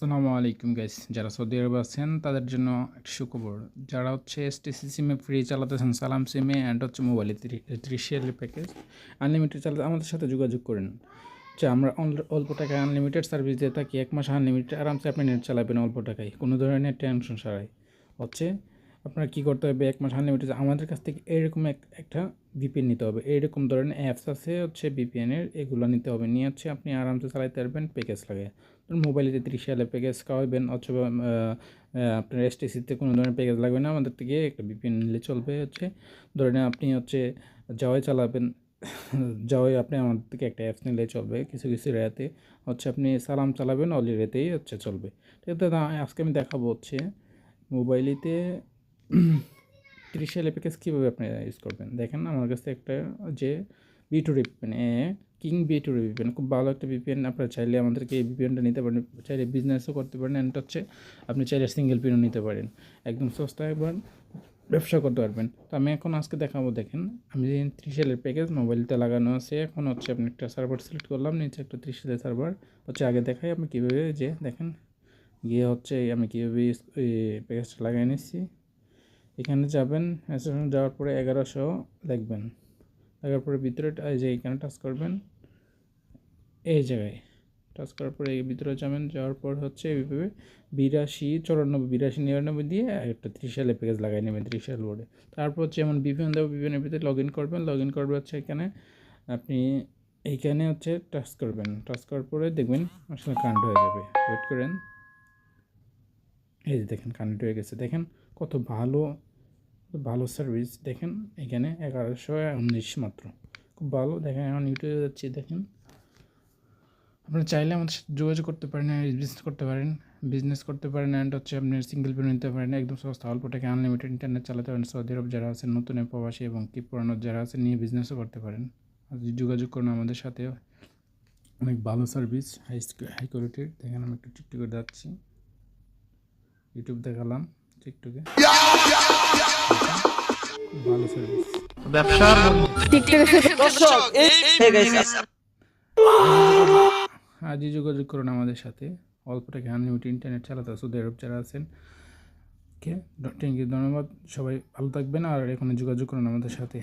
আসসালামু আলাইকুম গাইস, যারা সৌদি আরবে আছেন তাদের জন্য একটা সুখবর। যারা হচ্ছে এসটিসি সিমে ফ্রি চালাতেছেন, সালাম সিমে অ্যান্ড হচ্ছে মোবাইলে 30 প্যাকেজ আনলিমিটেড চালাতে আমাদের সাথে যোগাযোগ করেন। আমরা অল্প টাকায় আনলিমিটেড সার্ভিস দিয়ে থাকি। 1 মাস আনলিমিটেড আরামসে আপনি নেট চালাবেন অল্প টাকায়, কোনো ধরনের টেনশন ছাড়াই। হচ্ছে আপনার কী করতে হবে, 1 মাস আনলিমিটেড আমাদের কাছ থেকে এরকম একটা ভিপিএন নিতে হবে। এইরকম ধরনের অ্যাপস আছে হচ্ছে ভিপিএনের, এগুলো নিতে হবে। নিয়ে হচ্ছে আপনি আরামসে চালাতে পারবেন প্যাকেজ লাগে। মোবাইলে 30 প্যাকেজ খাওয়াবেন, অথবা আপনার এসটিসিতে কোনো ধরনের প্যাকেজ লাগবে না, আমাদের থেকে একটা ভিপিএন নিলে চলবে। ধরে নেন আপনি জাওয়াই চালাবেন, জাওয়াই আপনি আমাদের থেকে একটা অ্যাপস নিলে চলবে। কিছু কিছু রেতে আপনি সালাম চালাবেন, অলি রেতেই চলবে। ঠিক আছে, আজকে আমি দেখাবো মোবাইলেতে 30 প্যাকেজ কীভাবে আপনি ইউজ করবেন। দেখেন আমার কাছে একটা B2 VPN, king B2 VPN, খুব ভালো একটা ভিপিএন। আপনারা চাইলে আমাদেরকে এই ভিপিএনটা নিতে পারেন, চাইলে বিজনেসও করতে পারেন। অ্যান্ড আপনি চাইলে সিঙ্গেল পিনও নিতে পারেন, একদম সস্তা, একবার ব্যবসা করতে পারবেন। তো আমি এখন আজকে দেখাবো। দেখেন আমি 30 প্যাকেজ মোবাইলটা লাগানো আছে। এখন আপনি একটা সার্ভার সিলেক্ট করলাম, নিচে একটা 30 সার্ভার আগে দেখাই আমি কীভাবে। দেখেন গিয়ে আমি কীভাবে প্যাকেজটা লাগিয়ে নিচ্ছি। এখানে যাবেন, যাওয়ার পরে 1100 লিখবেন। লাগার পরে ভিতরে এখানে টাচ করবেন, এই জায়গায় টাচ করার পরে এই ভিতরে যাওয়ার পর এইভাবে 82 94 82 99 দিয়ে একটা 30 প্যাকেজ লাগাই নেবেন 30 বোর্ডে। তারপর যেমন ভিপিএন দেবো, ভিপিএনের ভিতরে লগ ইন করবেন। এখানে আপনি এইখানে টাচ করবেন। টাচ করার পরে দেখবেন আসলে কানেক্ট হয়ে যাবে। ওয়েট করেন, এই যে দেখেন কানেক্ট হয়ে গেছে। দেখেন কত ভালো সার্ভিস। দেখেন এখানে 1119 মাত্র, খুব ভালো। দেখেন এখন ইউটিউবে যাচ্ছি। দেখেন আপনারা চাইলে আমাদের সাথে যোগাযোগ করতে পারেন, বিজনেস করতে পারেন অ্যান্ড আপনি সিঙ্গেল পেন নিতে পারেন। একদম সস্তা, অল্প টাকা আনলিমিটেড ইন্টারনেট চালাতে পারেন। সৌদি আরব যারা আছেন, নতুন প্রবাসী এবং কি পুরানো যারা আছেন, নিয়ে বিজনেসও করতে পারেন। আর যোগাযোগ করুন আমাদের সাথে, অনেক ভালো সার্ভিস, হাই কোয়ালিটির। দেখেন আমি একটু টিকটকে যাচ্ছি, ইউটিউব দেখালাম, টিকটকে ভালো সার্ভিস, ব্যবসার আজই যোগাযোগ করুন আমাদের সাথে। অল্প টাকা আনলিমিটেড ইন্টারনেট চালাতে সৌদি আরব যারা আছেন। ওকে, থ্যাংক ইউ, ধন্যবাদ। সবাই ভালো থাকবেন আর এখানে যোগাযোগ করুন আমাদের সাথে।